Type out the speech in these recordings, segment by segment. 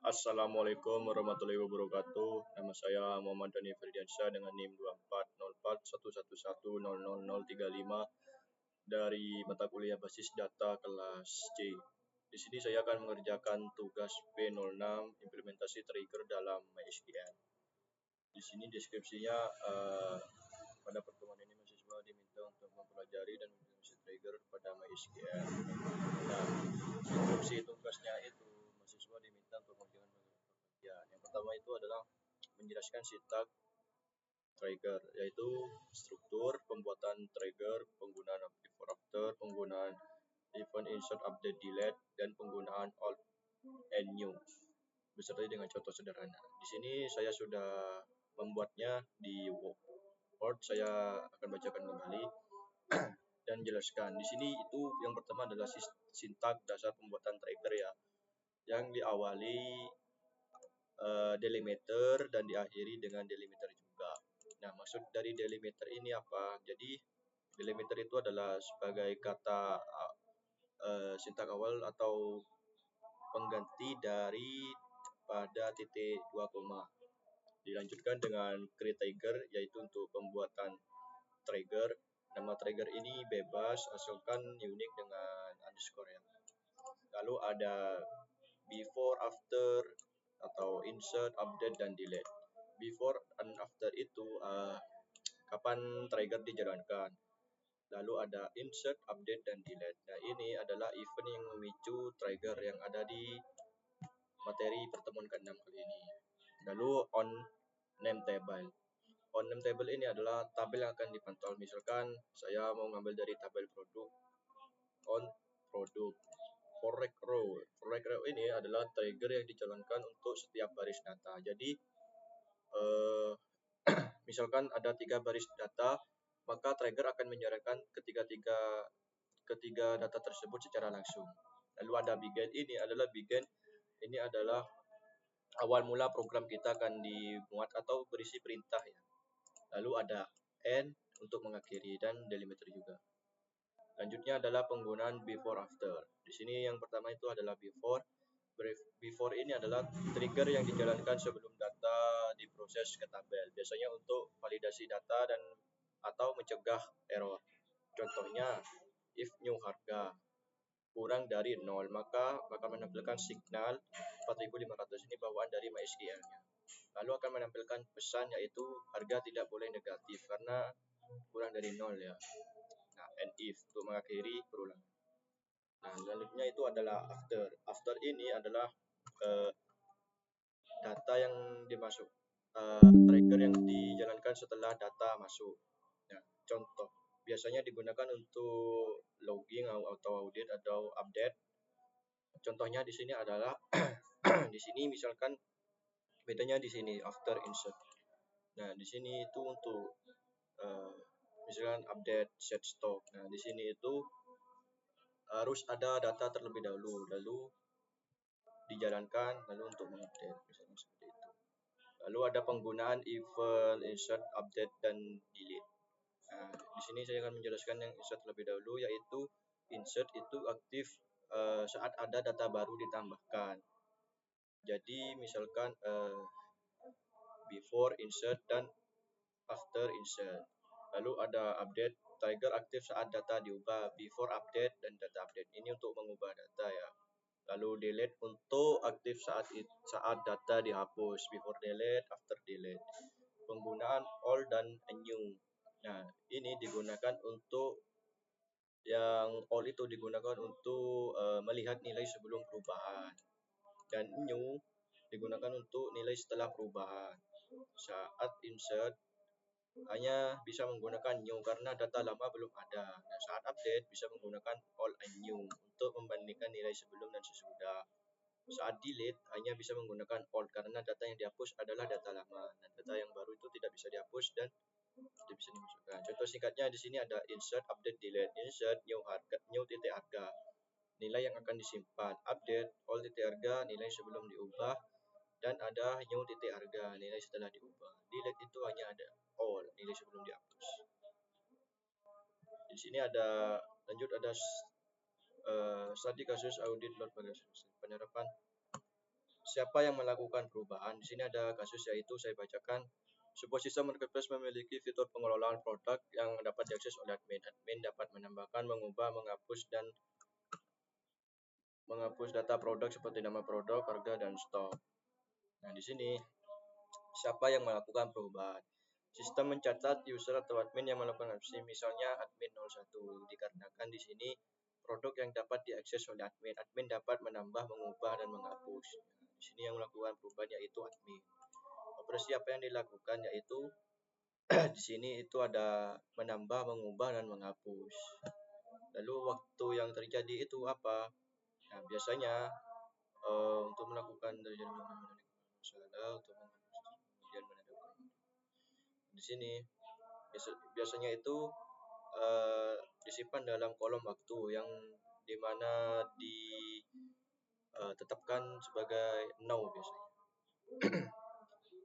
Assalamualaikum warahmatullahi wabarakatuh. Nama saya Muhammad Dani Firdiansyah dengan NIM 240411100035 dari mata kuliah basis data kelas C. Di sini saya akan mengerjakan tugas P06 implementasi trigger dalam MySQL. Di sini deskripsinya pada pertemuan ini mahasiswa diminta untuk mempelajari dan mengimplementasi trigger pada MySQL. Nah, instruksi tugasnya itu mahasiswa diminta untuk mengerjakan pekerjaan. Yang pertama itu adalah menjelaskan sintak trigger, yaitu struktur, pembuatan trigger, penggunaan before after, penggunaan event insert update delete, dan penggunaan alt and new beserta dengan contoh sederhana. Di sini saya sudah membuatnya di Word, saya akan bacakan kembali dan jelaskan. Di sini itu yang pertama adalah sintak dasar pembuatan trigger ya, yang diawali delimiter dan diakhiri dengan delimiter juga. Nah, maksud dari delimiter ini apa? Jadi delimiter itu adalah sebagai kata sintak awal atau pengganti dari pada titik 2 koma. Dilanjutkan dengan create trigger, yaitu untuk pembuatan trigger. Nama trigger ini bebas asalkan unik dengan underscore ya. Lalu ada before, after, atau insert, update, dan delete. Before and after itu kapan trigger dijalankan. Lalu ada insert, update, dan delete. Nah, ini adalah event yang memicu trigger yang ada di materi pertemuan ke-6 kali ini. Lalu on name table. On name table ini adalah tabel yang akan dipantau. Misalkan saya mau ngambil dari tabel produk, on produk. For row ini adalah trigger yang dijalankan untuk setiap baris data. Jadi misalkan ada 3 baris data, maka trigger akan menjalankan ketiga data tersebut secara langsung. Lalu ada begin, ini adalah awal mula program kita akan dimuat atau berisi perintah ya. Lalu ada end untuk mengakhiri dan delimiter juga. Selanjutnya adalah penggunaan before after. Di sini yang pertama itu adalah before. Before ini adalah trigger yang dijalankan sebelum data diproses ke tabel. Biasanya untuk validasi data dan atau mencegah error. Contohnya, if new harga kurang dari 0, maka akan menampilkan signal 4500 ini bawaan dari MySQL-nya. Lalu akan menampilkan pesan yaitu harga tidak boleh negatif karena kurang dari 0 ya. Nah, and if untuk mengakhiri perulangan. Nah, selanjutnya itu adalah after. After ini adalah data yang dimasuk trigger yang dijalankan setelah data masuk. Nah, contoh biasanya digunakan untuk logging atau audit atau update. Contohnya di sini adalah di sini misalkan bedanya di sini after insert. Nah, di sini itu untuk misalkan update set stock. Nah, di sini itu harus ada data terlebih dahulu, lalu dijalankan, lalu untuk mengupdate, misalnya seperti itu. Lalu ada penggunaan event, insert, update, dan delete. Nah, di sini saya akan menjelaskan yang insert terlebih dahulu, yaitu insert itu aktif saat ada data baru ditambahkan. Jadi misalkan before insert dan after insert. Lalu ada update, trigger aktif saat data diubah, before update dan data update. Ini untuk mengubah data ya. Lalu delete untuk aktif saat data dihapus, before delete, after delete. Penggunaan all dan new. Nah, ini digunakan untuk yang all itu digunakan untuk melihat nilai sebelum perubahan. Dan new digunakan untuk nilai setelah perubahan. Saat insert hanya bisa menggunakan new karena data lama belum ada. Nah, saat update bisa menggunakan all and new untuk membandingkan nilai sebelum dan sesudah. Saat delete hanya bisa menggunakan all karena data yang dihapus adalah data lama. Dan data yang baru itu tidak bisa dihapus dan tidak bisa dimasukkan. Contoh singkatnya di sini ada insert, update, delete. Insert new titik harga, nilai yang akan disimpan. Update all titik harga, nilai sebelum diubah. Dan ada new titik harga, nilai setelah diubah. Delete itu hanya ada all, nilai sebelum dihapus. Di sini ada studi kasus audit luar biasa penerapan siapa yang melakukan perubahan. Di sini ada kasus, yaitu saya bacakan. Sebuah sistem marketplace memiliki fitur pengelolaan produk yang dapat diakses oleh admin. Admin dapat menambahkan, mengubah, menghapus data produk seperti nama produk, harga, dan stok. Nah, di sini siapa yang melakukan perubahan? Sistem mencatat user atau admin yang melakukan aksi, misalnya admin 01, dikarenakan di sini produk yang dapat diakses oleh admin. Admin dapat menambah, mengubah, dan menghapus. Di sini yang melakukan perubahan yaitu admin. Operasi apa yang dilakukan yaitu di sini itu ada menambah, mengubah, dan menghapus. Lalu waktu yang terjadi itu apa? Nah, biasanya untuk melakukan masalah untuk kemudian menandakan. Di sini biasanya itu disimpan dalam kolom waktu yang dimana ditetapkan sebagai no biasanya.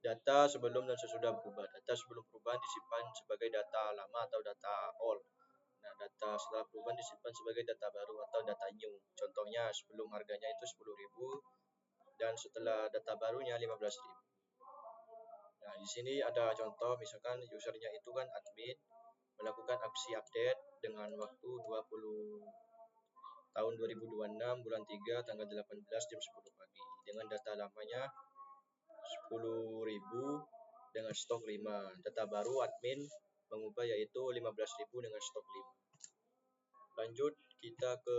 Data sebelum dan sesudah berubah. Data sebelum perubahan disimpan sebagai data lama atau data old. Nah, data setelah perubahan disimpan sebagai data baru atau data new. Contohnya sebelum harganya itu 10.000 dan setelah data barunya 15.000. Nah, di sini ada contoh, misalkan usernya itu kan admin melakukan aksi update dengan waktu 20 tahun 2026 bulan 3 tanggal 18 jam 10 pagi dengan data lamanya 10.000 dengan stok 5. Data baru admin mengubah yaitu 15.000 dengan stok 5. Lanjut kita ke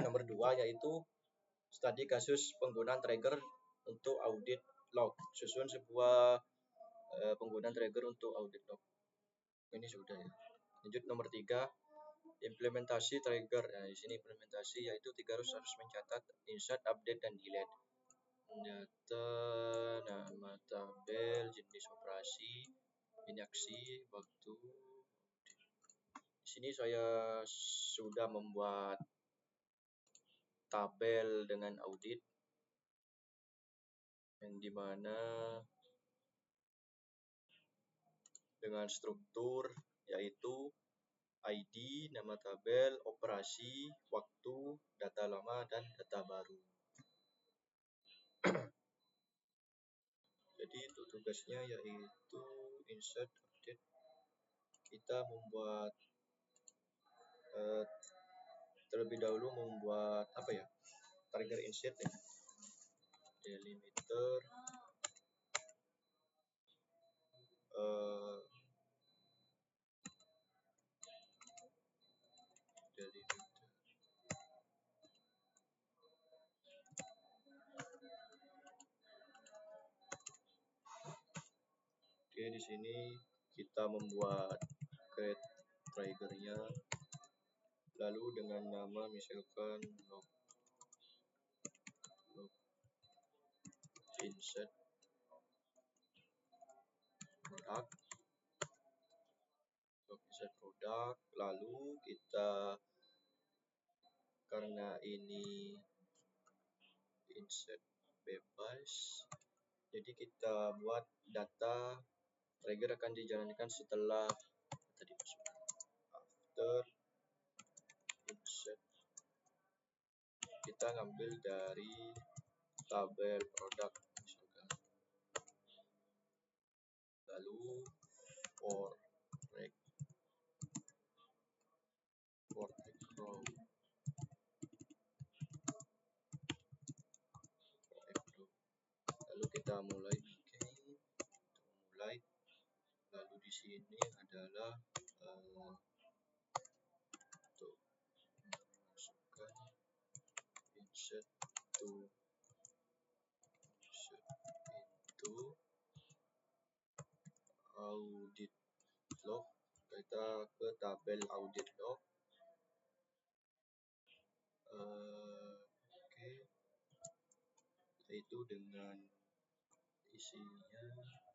nomor 2, yaitu studi kasus penggunaan trigger untuk audit log. Susun sebuah penggunaan trigger untuk audit log. Ini sudah ya. Lanjut nomor 3, implementasi trigger. Nah, di sini implementasi yaitu harus mencatat, insert, update, dan delete. Data, nama tabel, jenis operasi, ini aksi, waktu. Di sini saya sudah membuat tabel dengan audit yang dimana dengan struktur yaitu ID, nama tabel, operasi, waktu, data lama, dan data baru. Jadi itu tugasnya yaitu insert, update. Kita membuat terlebih dahulu membuat apa ya, trigger insert ya, delimiter, Oke, di sini kita membuat create triggernya, lalu dengan nama misalkan log insert product, log insert product, lalu kita karena ini insert bebas, jadi kita buat data trigger akan dijalankan setelah tadi after insert. Kita ngambil dari tabel produk misalkan, lalu for row, lalu kita mulai lalu di sini adalah untuk masukkan insert into audit log. Kita ke tabel audit log. Oke, itu dengan isinya nama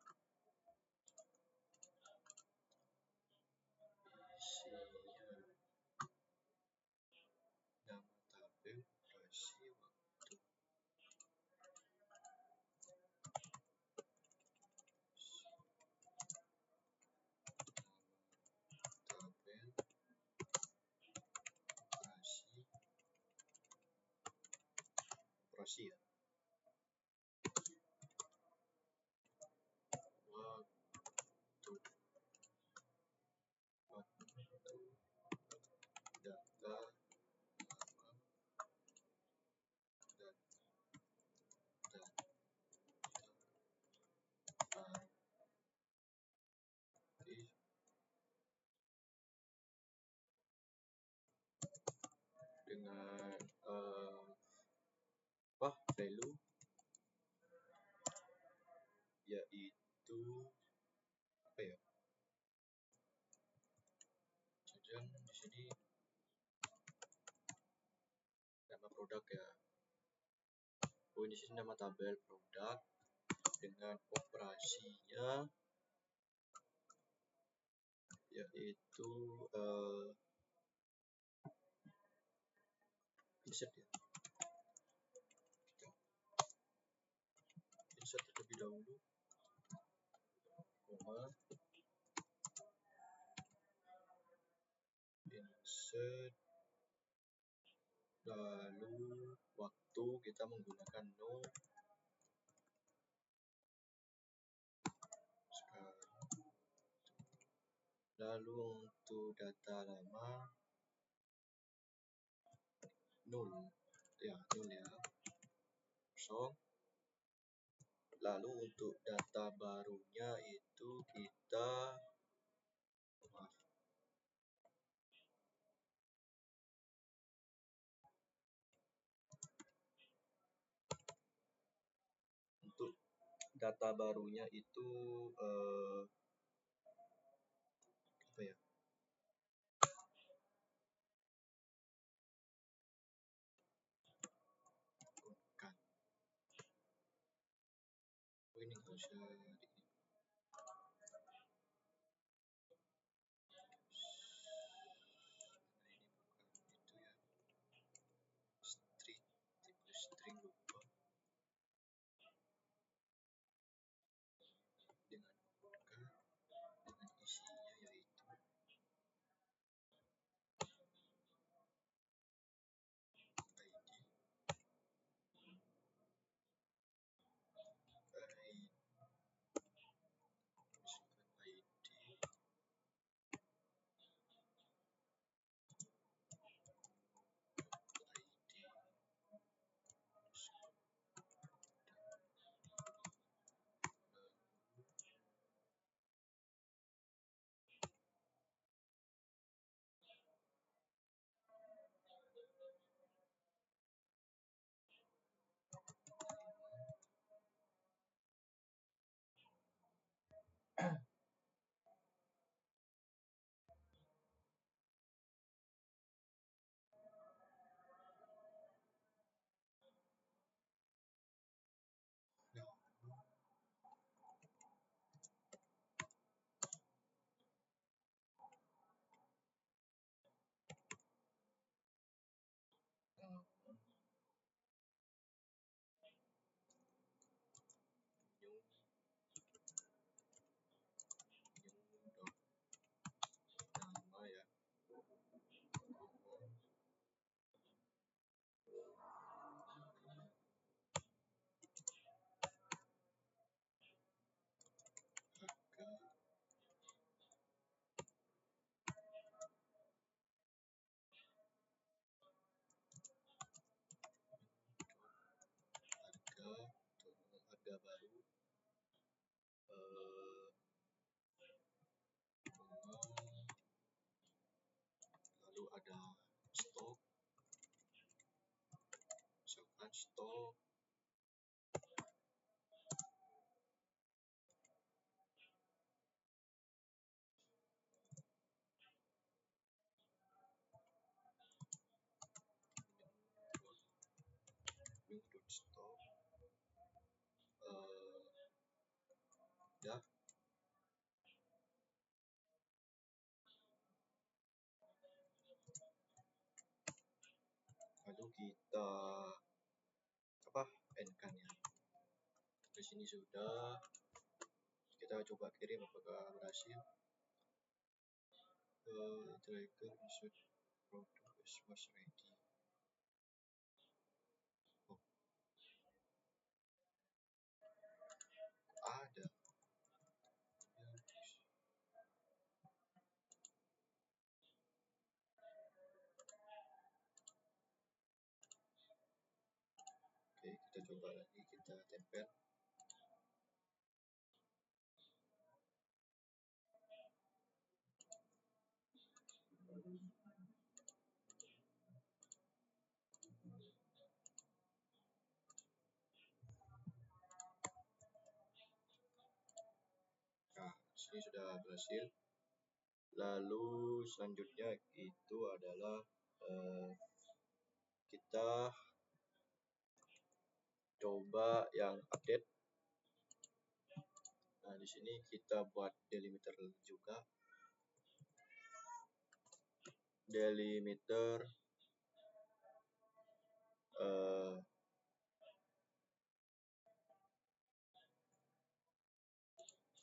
tabel, operasi, waktu. Tabel, operasi, operasi ya. Waktu data dengan value yaitu apa ya? Kemudian di sini nama produk ya. Oh, di sini nama tabel produk dengan operasinya yaitu insert ya. Kita insert terlebih dahulu, koma, insert, lalu waktu kita menggunakan no. Sekarang, lalu untuk data lama 0 ya, 0 ya, kosong. Lalu untuk data barunya itu kita untuk data barunya itu apa ya? Bukan. Oh, ini harusnya string lupa dengan isinya yaitu nama ya. Harga baru lalu ada stok, misalkan stok new.stock ya. Lalu kita endkan ya. Di sini sudah, kita coba kirim apakah berhasil. Trigger insert product was ready. Kita coba lagi, kita tempel. Nah, sini sudah berhasil. Lalu selanjutnya itu adalah kita coba yang update. Nah, di sini kita buat delimiter juga. Delimiter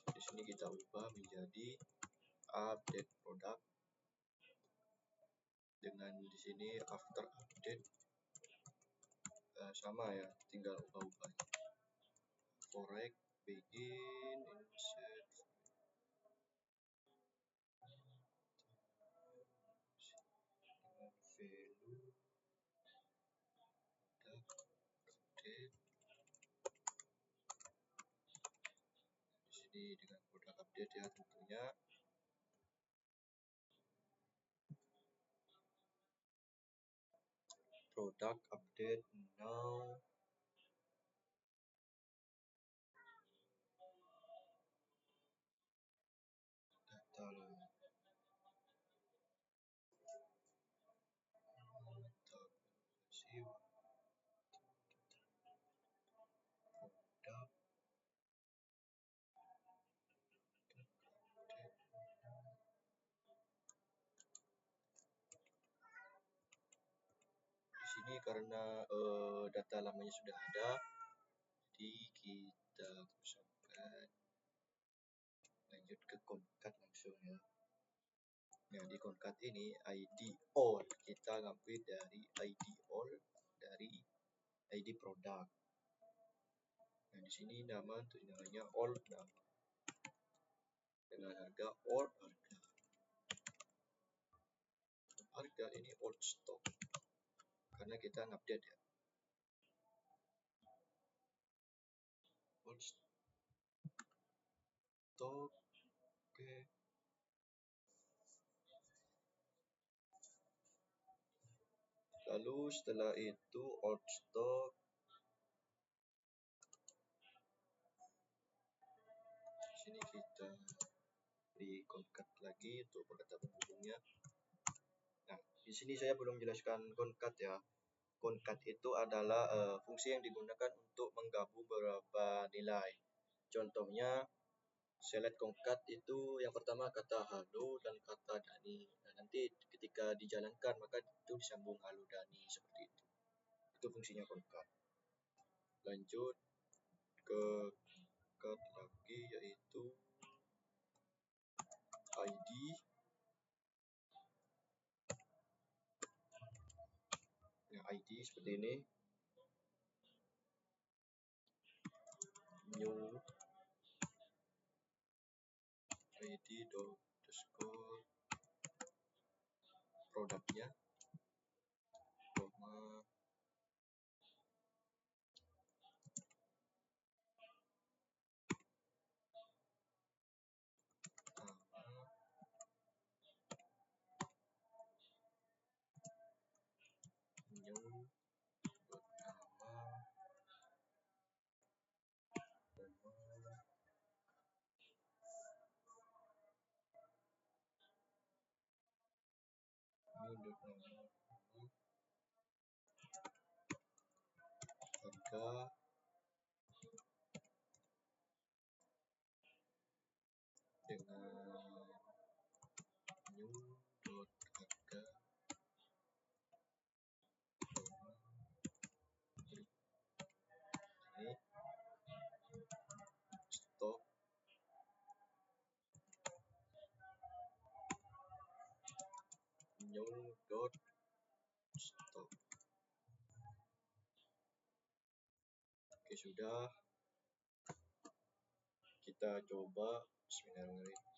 di sini kita ubah menjadi update produk. Dengan di sini after update sama ya, tinggal ubah-ubah. Forex begin insert value update. Di sini dengan produk update ya tentunya. Product update now. Data di sini karena data lamanya sudah ada, jadi kita kosongkan, lanjut ke concat langsung ya. Nah, di concat ini ID all kita ngambil dari ID all dari ID produk. Nah, di sini nama namanya all nama dengan harga all harga ini old stock karena kita ngupdate ya. Old stock. Oke. Lalu setelah itu old stock sini kita beri concat lagi untuk kata penghubungnya. Nah, di sini saya belum jelaskan concat ya. Concat itu adalah fungsi yang digunakan untuk menggabung beberapa nilai. Contohnya select concat itu yang pertama kata halo dan kata Dani. Nah, nanti ketika dijalankan maka itu disambung halo Dani seperti itu. Itu fungsinya concat. Lanjut ke concat lagi yaitu ID. Nah, ID seperti ini. New ID underscore produknya koma new harga dengan new dot harga ini stok new dot stok. Oke, sudah kita coba. Bismillahirrahmanirrahim.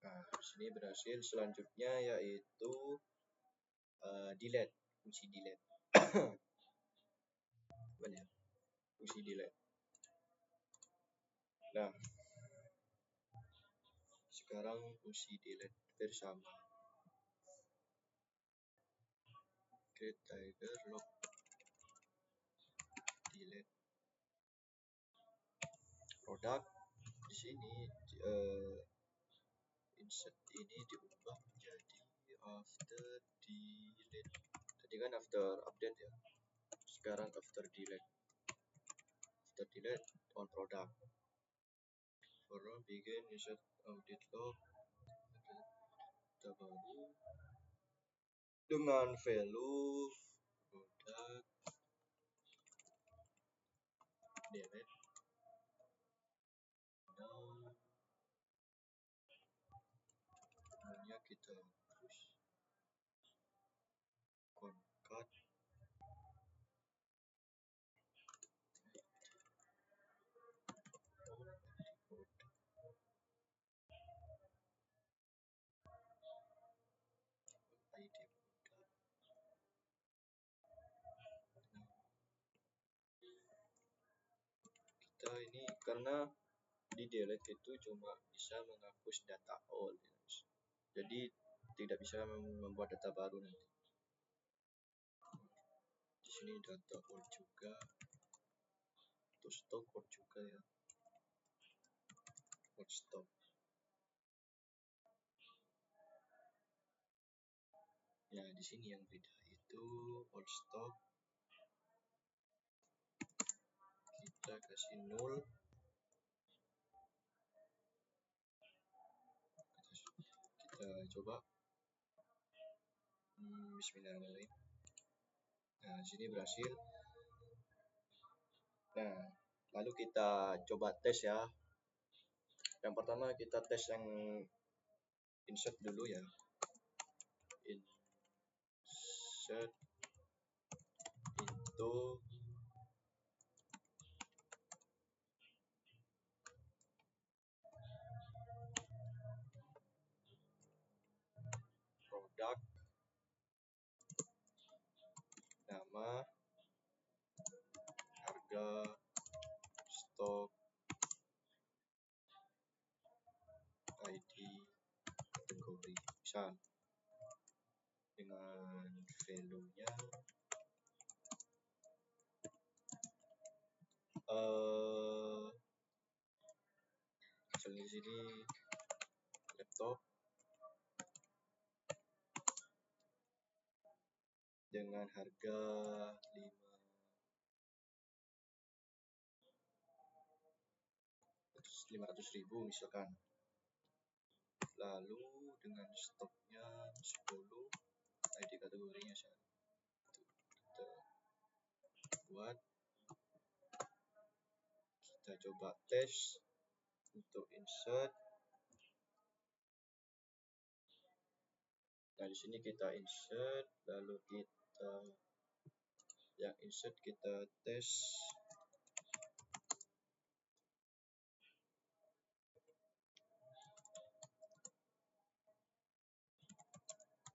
Nah, sini berhasil. Selanjutnya yaitu delete, fungsi delete. Benar. fungsi delete. Nah, sekarang fungsi delete bersama create tiger log delete product. Di sini insert ini diubah menjadi after delete. Tadi kan after update ya, sekarang after delete. After delete on product. For begin insert audit log data baru dengan value product delete. Nah, kita hapus concat ID product. Kita ini karena di delete itu cuma bisa menghapus data old, jadi tidak bisa membuat data baru nanti. Di sini data old juga, untuk stock old juga ya, old stock. Nah, di sini yang beda itu old stock kita kasih null. Kita coba. Bismillahirrahmanirrahim. Nah, di sini berhasil. Nah, lalu kita coba tes ya. Yang pertama kita tes yang insert dulu ya. Insert into product, nama, harga, stok, ID, kategori. Misal dengan value-nya misalnya di sini laptop dengan harga 500.000 misalkan. Lalu dengan stoknya 10, ID kategorinya 1. Kita buat, kita coba tes untuk insert. Nah, di sini kita insert, lalu kita yang insert kita tes.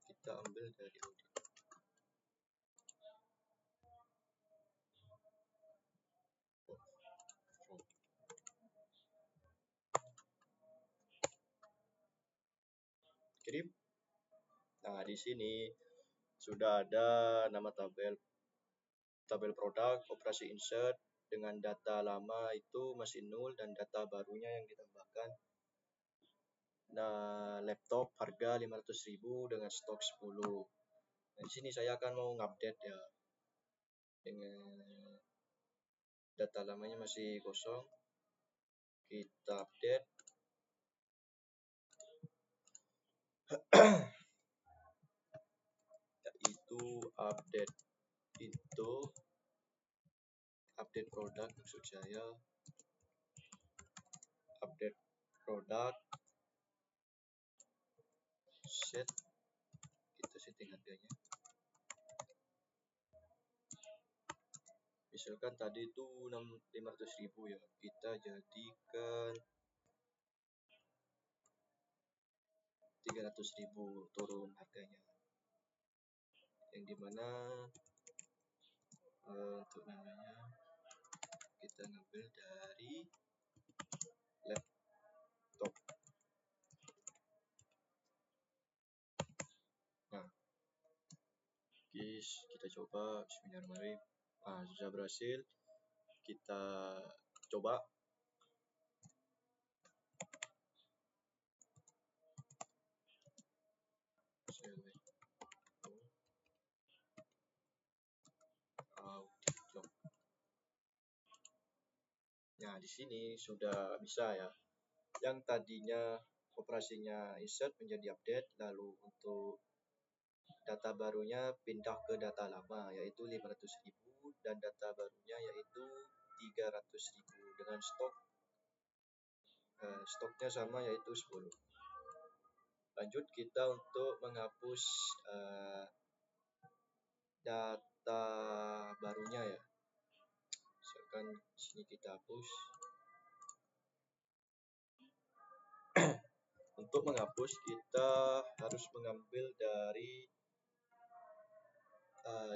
Kita ambil dari audit. Kirim. Nah, di sini sudah ada nama tabel produk, operasi insert dengan data lama itu masih nol dan data barunya yang ditambahkan. Nah, laptop harga 500.000 dengan stok 10. Nah, di sini saya akan mau ngupdate ya. Dengan data lamanya masih kosong. Kita update. Yaitu update itu update produk, maksud saya update produk set, kita setting harganya. Misalkan tadi itu 500.000 ya, kita jadikan 300.000 turun harganya. Yang dimana untuk namanya kita ngambil dari laptop. Nah, guys, kita coba. Bismillahirrahmanirrahim. Sudah berhasil. Kita coba. Nah, di sini sudah bisa ya. Yang tadinya operasinya insert menjadi update, lalu untuk data barunya pindah ke data lama yaitu 500.000 dan data barunya yaitu 300.000 dengan stoknya sama yaitu 10. Lanjut kita untuk menghapus data barunya ya. Misalkan di sini kita hapus. Untuk menghapus kita harus mengambil dari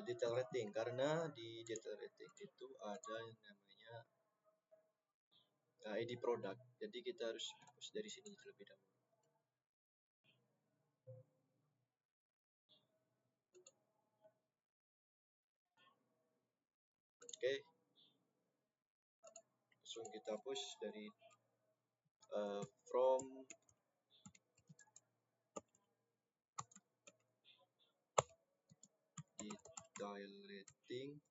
detail rating, karena di detail rating itu ada yang namanya ID produk. Jadi kita harus hapus dari sini terlebih dahulu. Oke, langsung kita hapus dari from detail rating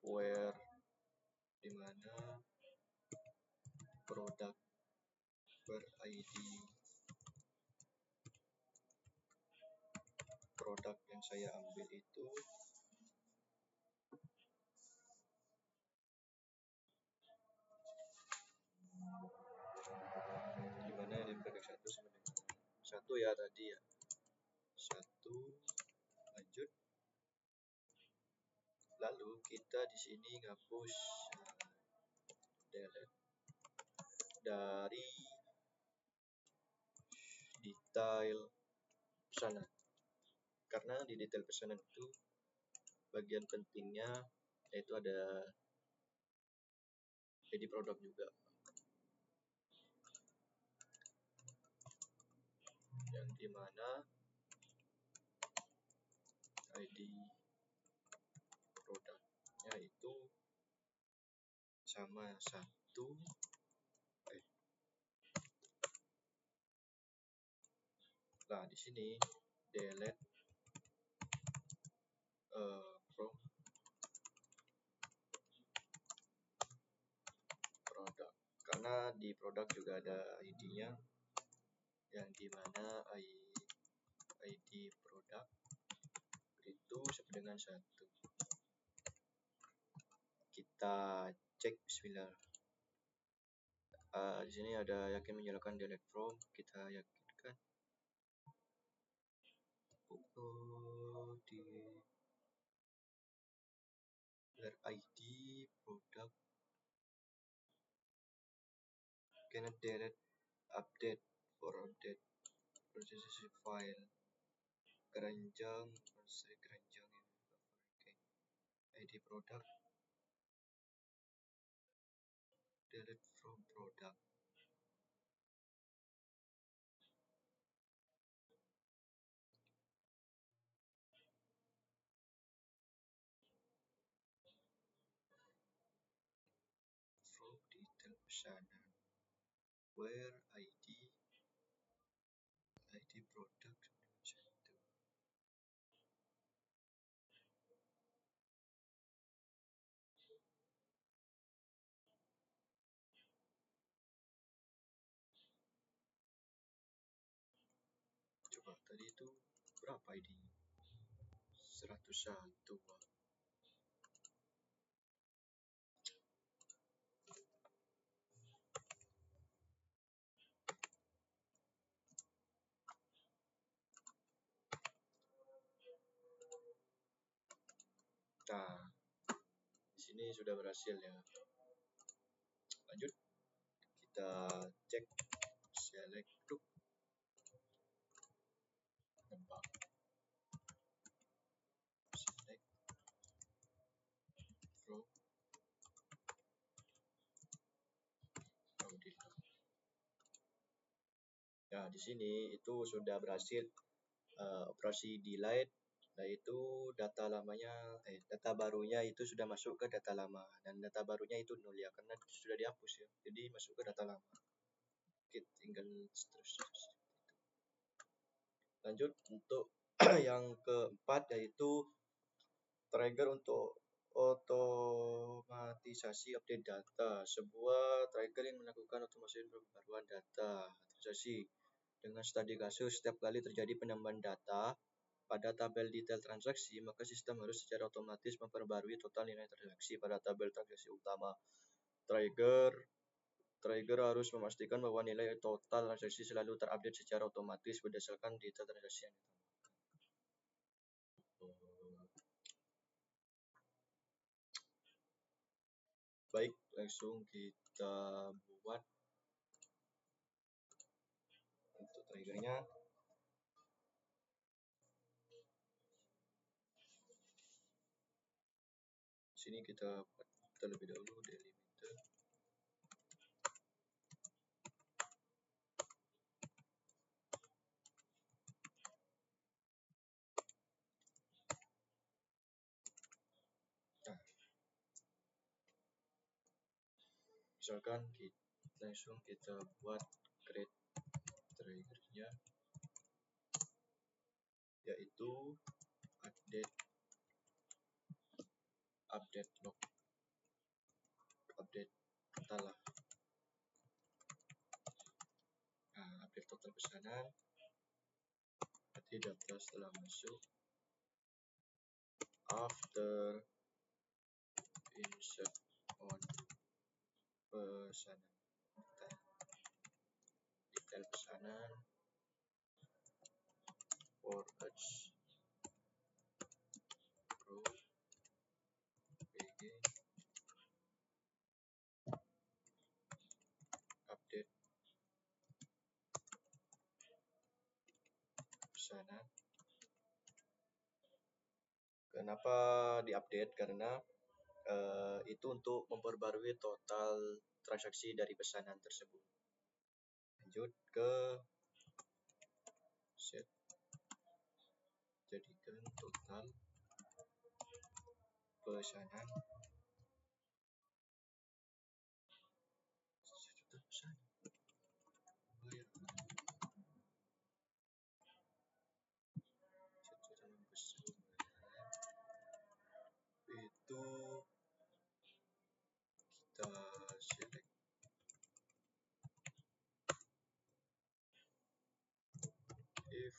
where dimana produk per ID produk yang saya ambil itu dimana yang produk satu ya tadi ya, satu. Lanjut, lalu kita di sini ngapus delete dari detail pesanan, karena di detail pesanan itu bagian pentingnya yaitu ada ID produk juga, yang dimana ID produknya itu sama satu. Nah, di sini delete from produk, karena di produk juga ada ID-nya, yang dimana ID produk itu sama dengan satu. Kita cek bismillah. Di sini ada yakin menyalakan delete from, kita yakinkan. Di ID produk cannot delete update for update process file keranjang ID produk delete from product. From detail pesanan where ID product satu. Coba tadi itu berapa ID-nya? 101. Nah, di sini sudah berhasil ya. Lanjut, kita cek select group. Select di sini itu sudah berhasil operasi delete, yaitu data barunya itu sudah masuk ke data lama dan data barunya itu nol ya karena sudah dihapus ya. Jadi masuk ke data lama. Oke, tinggal terus. Lanjut untuk yang keempat yaitu trigger untuk otomatisasi update data. Sebuah trigger yang melakukan otomatisasi pembaruan data. Otomatisasi dengan studi kasus setiap kali terjadi penambahan data pada tabel detail transaksi, maka sistem harus secara otomatis memperbarui total nilai transaksi pada tabel transaksi utama. Trigger harus memastikan bahwa nilai total transaksi selalu terupdate secara otomatis berdasarkan detail transaksi yang ditambahkan. Baik, langsung kita buat untuk triggernya. Sini kita buat terlebih dahulu delimiter. Nah, misalkan langsung kita buat create triggernya, yaitu update log, update total lah. Nah, update total pesanan, berarti data setelah masuk after insert on pesanan, detail pesanan for each row begin update pesanan. Kenapa diupdate? Karena itu untuk memperbarui total transaksi dari pesanan tersebut. Lanjut ke set, jadikan total pesanan itu kita select if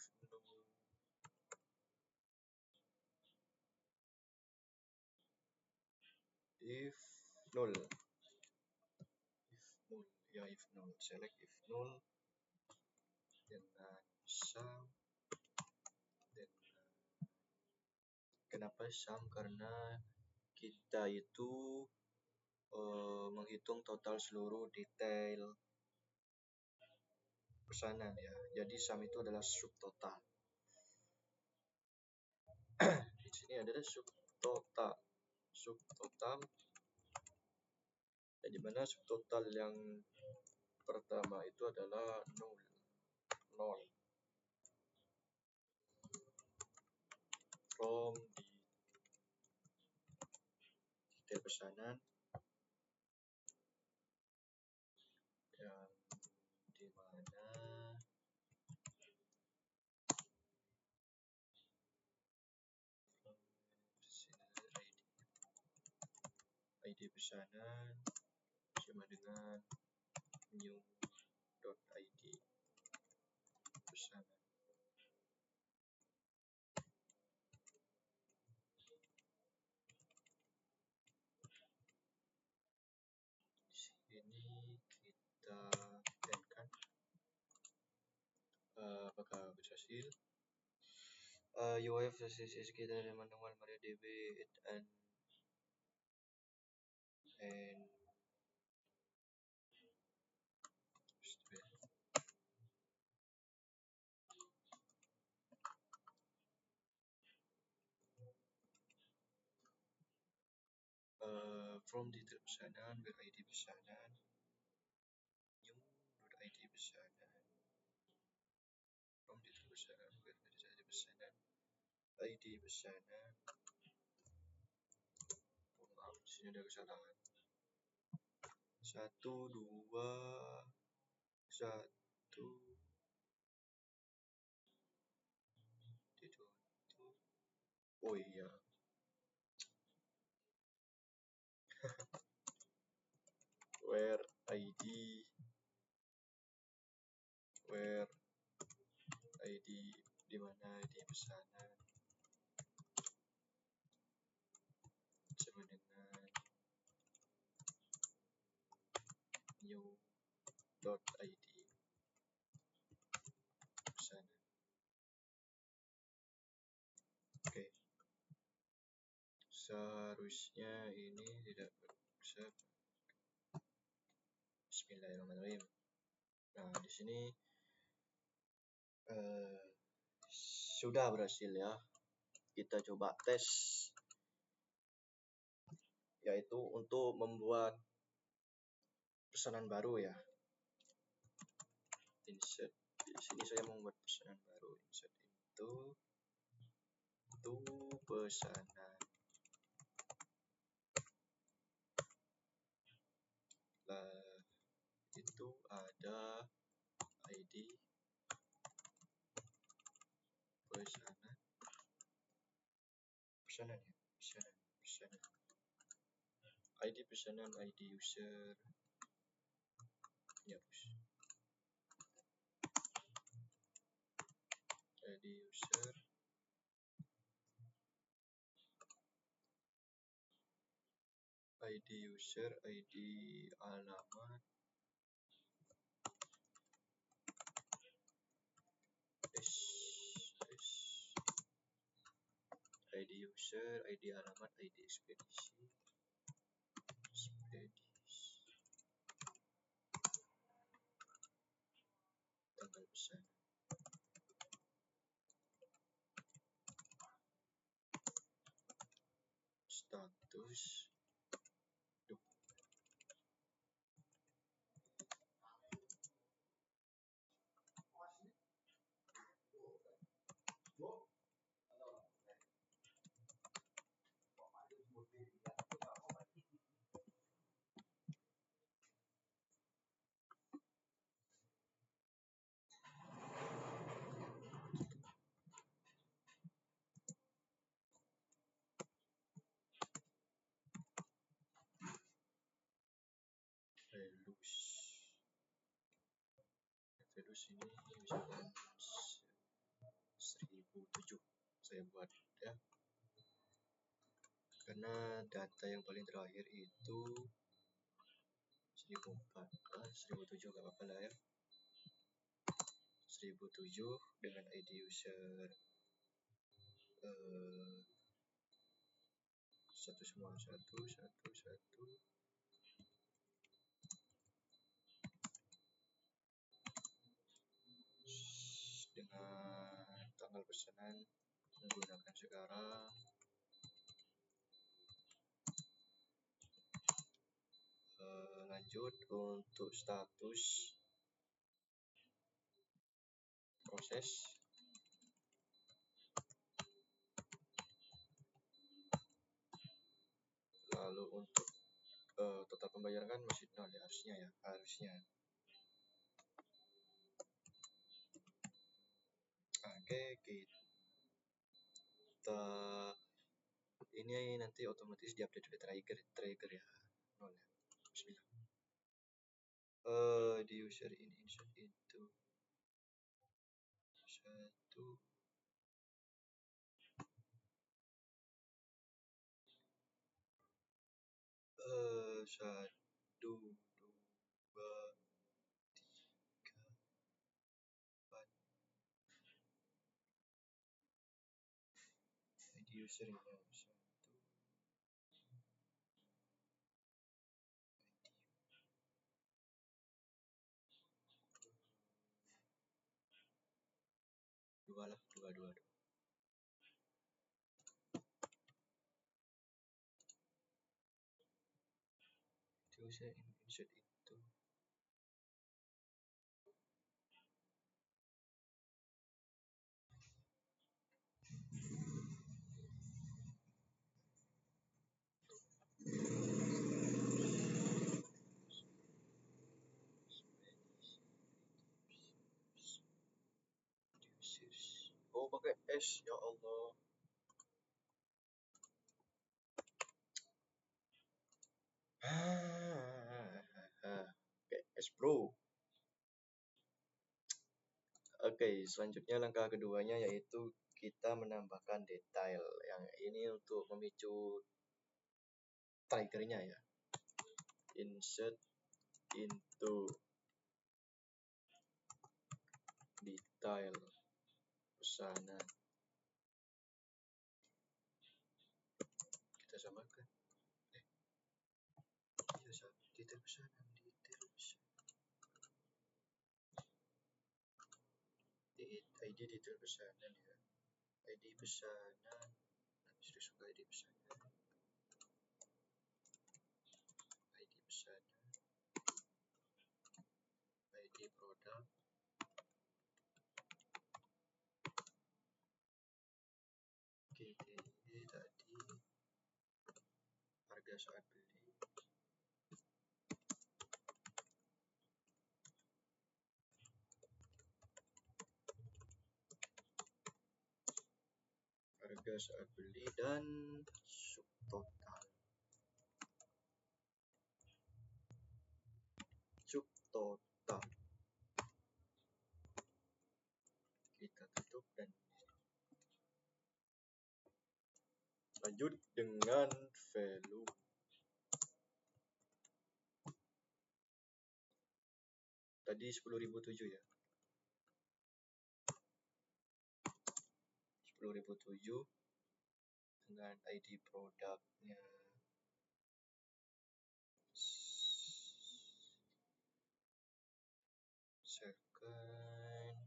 null select if null dengan sum. Kenapa sum? Karena kita itu menghitung total seluruh detail pesanan ya. Jadi sum itu adalah subtotal. Di sini adalah subtotal. Dan di mana subtotal yang pertama itu adalah 0. From detail pesanan yang dimana ID pesanan sama dengan new.id pesanan. Di sini kita tekan apakah berhasil. UIF sesi kita ada manual MariaDB and from detail pesanan ke ID pesanan new.id pesanan pesanan, ID pesanan. Oh, maaf, sini ada kesalahan. 1 2 1 ditutup. Oh iya, where ID di mana ID pesanan sama dengan new.id pesanan. Oke, seharusnya ini tidak bisa. Bismillahirrahmanirrahim. Nah, di sini sudah berhasil ya. Kita coba tes, yaitu untuk membuat pesanan baru ya. Insert. Di sini saya membuat pesanan baru. Insert itu pesanan. Itu ada ID pesanan ya, pesanan. ID pesanan, ID user. Ya, ID user, ID alamat, ID user, ID alamat, ID ekspedisi, tanggal pesan, status. Velus ini misalkan 1007 saya buat ya, karena data yang paling terakhir itu 1007 gak apa-apa lah ya. 1007 dengan ID user satu semua, satu dengan tanggal pesanan menggunakan sekarang. Lanjut untuk status proses, lalu untuk total pembayaran kan masih 0 ya, harusnya. Oke, kita ini nanti otomatis diupdate oleh trigger ya, 0 ya. Bismillah. Di user ini insert itu 1 2 3 4 ID user ini 1 2 lah, 2 itu user ini insert itu Oh, pakai S, ya Allah. Oke, S Pro. Oke, selanjutnya langkah keduanya yaitu kita menambahkan detail. Yang ini untuk memicu triggernya ya. Insert into detail pesanan. Kita samakan. Iya, sama detail pesanan, ID detail pesanan ya. ID pesanan. Sudah suka ID pesanan. ID pesanan. ID produk. GDE tadi. Harga saat beli. Harga saat beli dan subtotal. Subtotal. Kita tutup dan lanjut dengan value. Tadi 10.007 ya. 10.007 dengan ID produknya second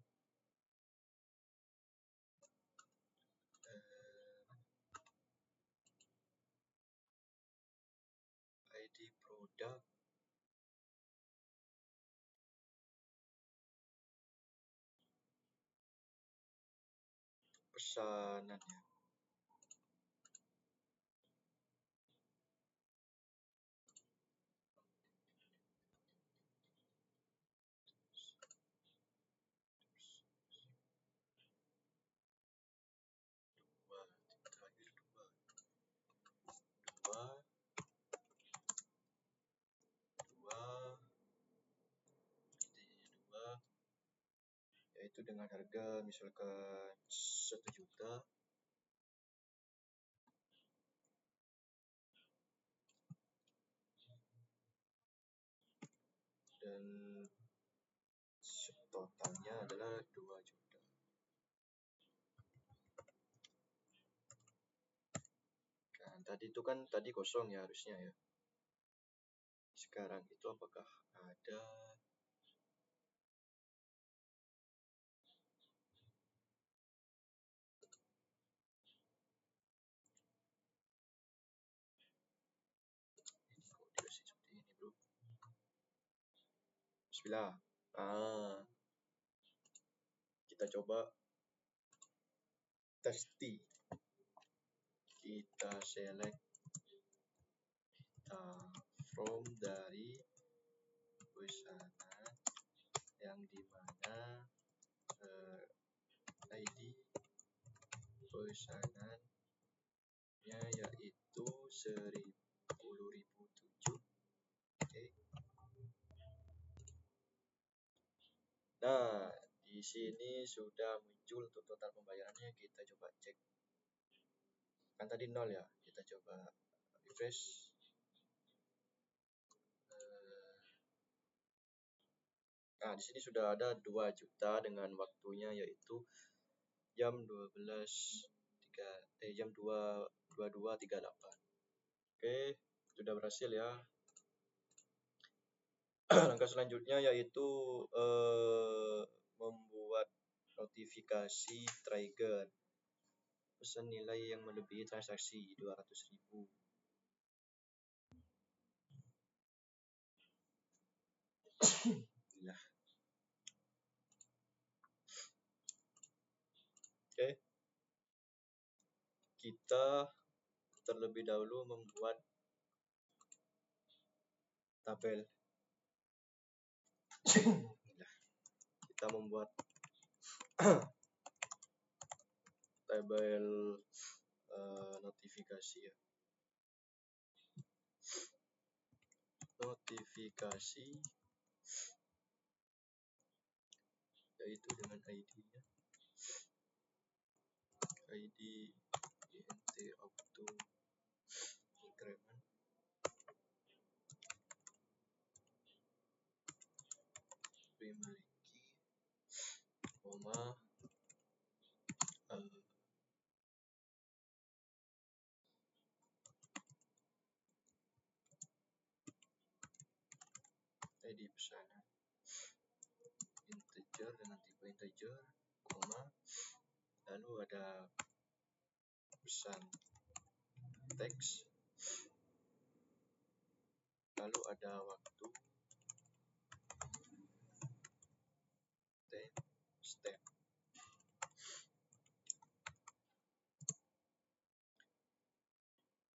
ID produk pesanannya. Yaitu dengan harga misalkan 1 juta dan subtotalnya adalah 2 juta. Nah, tadi itu kan tadi kosong ya harusnya ya. Sekarang itu apakah ada seperti ini, bro. Bismillah. Kita coba testi. Kita select from dari pesanan yang dimana ID pesanannya yaitu 10.007. Oke. Nah, di sini sudah muncul untuk total pembayarannya. Kita coba cek. Kan tadi 0 ya. Kita coba refresh. Nah, di sini sudah ada 2 juta dengan waktunya yaitu jam 22.38. Oke, sudah berhasil ya. Langkah selanjutnya yaitu membuat notifikasi trigger pesan nilai yang melebihi transaksi 200.000. Nah. Oke. Kita terlebih dahulu membuat tabel. Kita membuat label notifikasi ya. Notifikasi yaitu dengan ID-nya, ID int auto increment primary key, koma ID pesanan integer dengan tipe integer, koma, lalu ada pesan teks, lalu ada waktu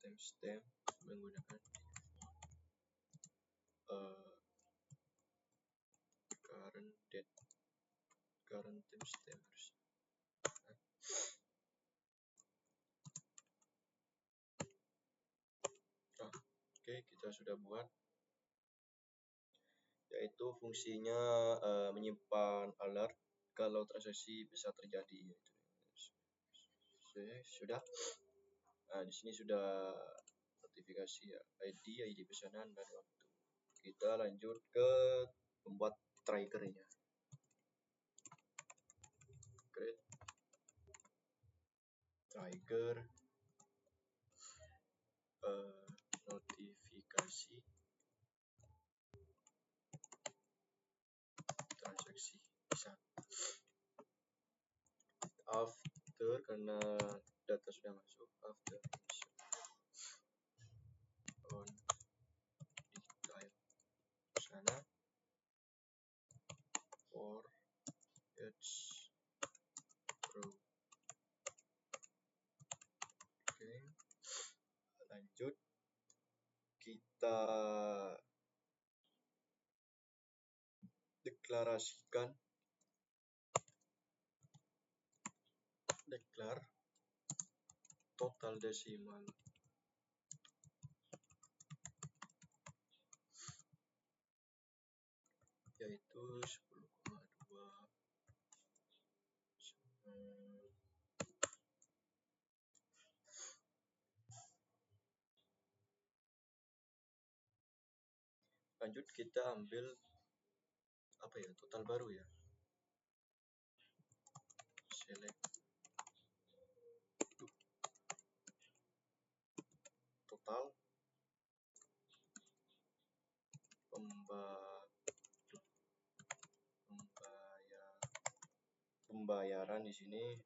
timestamp menggunakan current date, current timestamp harus. Oke, kita sudah buat, yaitu fungsinya menyimpan alert kalau transaksi bisa terjadi. Sudah. Nah, di sini sudah notifikasi ya, ID pesanan dan waktu. Kita lanjut ke membuat triggernya. Create trigger notifikasi transaksi bisa. After, karena data sudah masuk, after on detail sana for each row. Oke, lanjut kita deklarasikan declare total desimal yaitu 10,2. Lanjut kita ambil apa ya, total baru ya, select total pembayaran di sini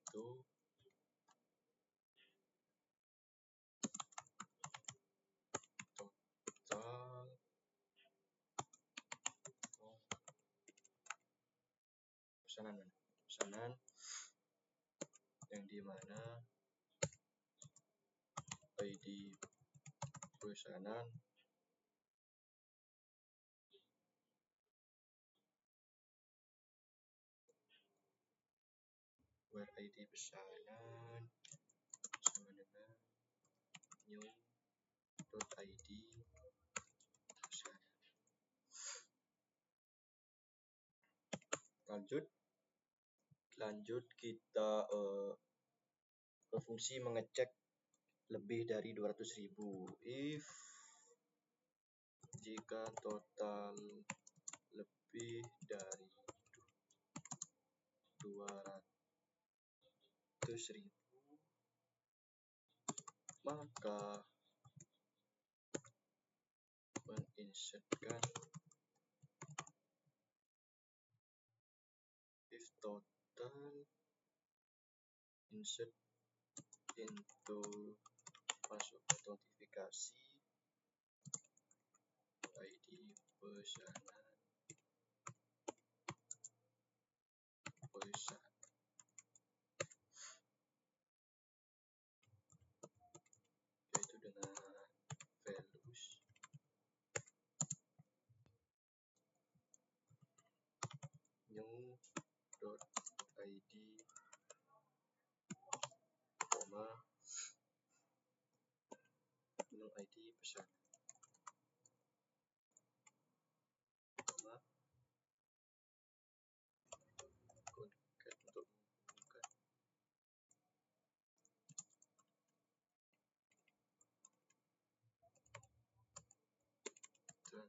itu total pesanan yang dimana ID pesanan where ID pesanan sama dengan new.id pesanan. Lanjut kita ke fungsi mengecek lebih dari 200.000. If jika total lebih dari 200.000 maka menginsertkan if total insert into masuk ke notifikasi ID pesanan yaitu dengan values new ID pesan. Kontak untuk menghubungkan. Dan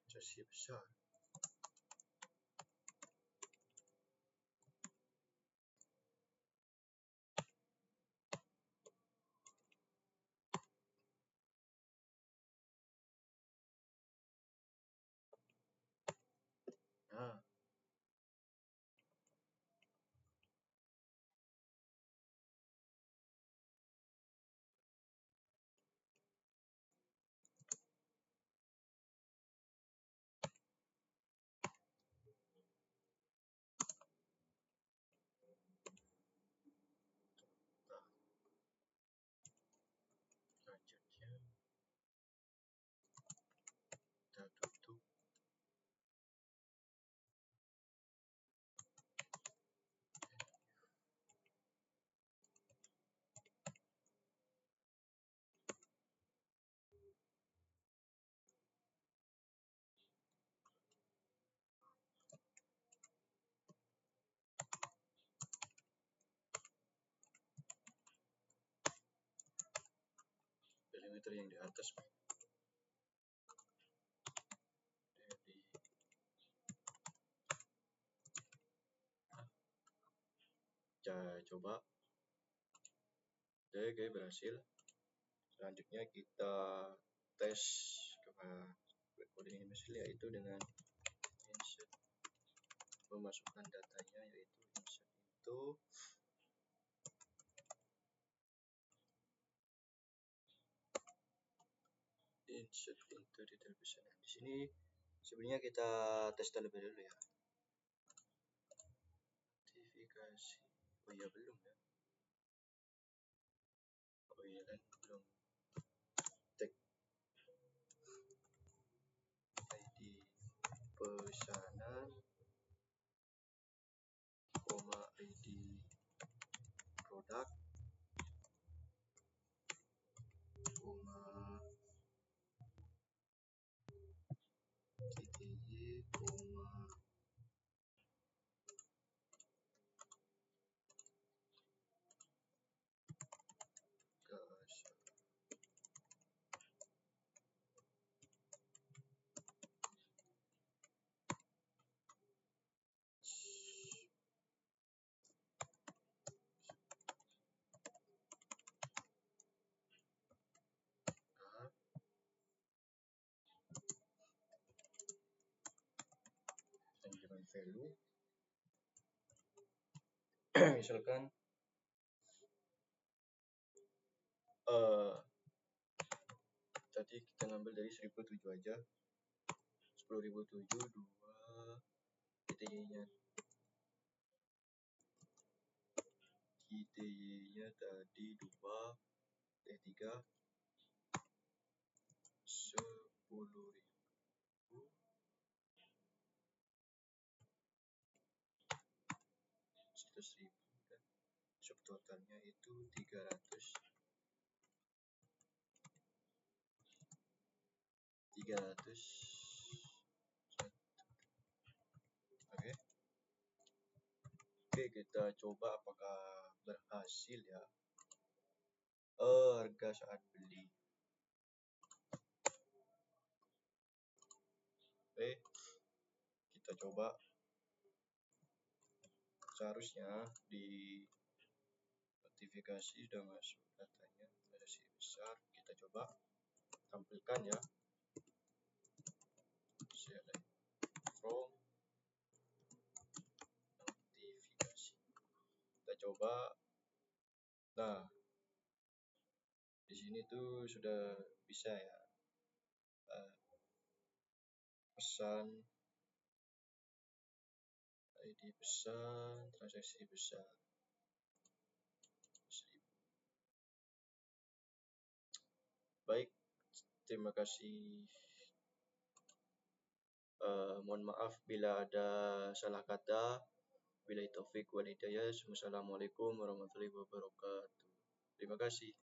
transaksi besar. Nah, selanjutnya kita tutup. Perimeter yang di atas, jadi kita coba. Oke, berhasil. Selanjutnya kita tes kode ini hasil, yaitu dengan insert, memasukkan datanya, yaitu insert into detail pesanan. Di sini sebenarnya kita tes terlebih dulu ya. Notifikasi. Oh iya, belum ya. Oh iya kan, belum. Tag ID pesanan, ID produk, TTY, gas. Dan dengan value misalkan tadi kita ngambil dari 1007 aja, 10.007 2 TTY-nya tadi 2 3 10.000, dan subtotalnya itu 300. Oke, kita coba apakah berhasil ya. Harga saat beli. Oke, kita coba. Seharusnya di notifikasi sudah masuk datanya, ada si besar. Kita coba tampilkan ya. Select from notifikasi. Kita coba. Nah, di sini tuh sudah bisa ya. Pesan, ID pesan, transaksi besar. Baik, terima kasih. Mohon maaf bila ada salah kata. Billahi taufik wal hidayah. Wassalamualaikum warahmatullahi wabarakatuh. Terima kasih.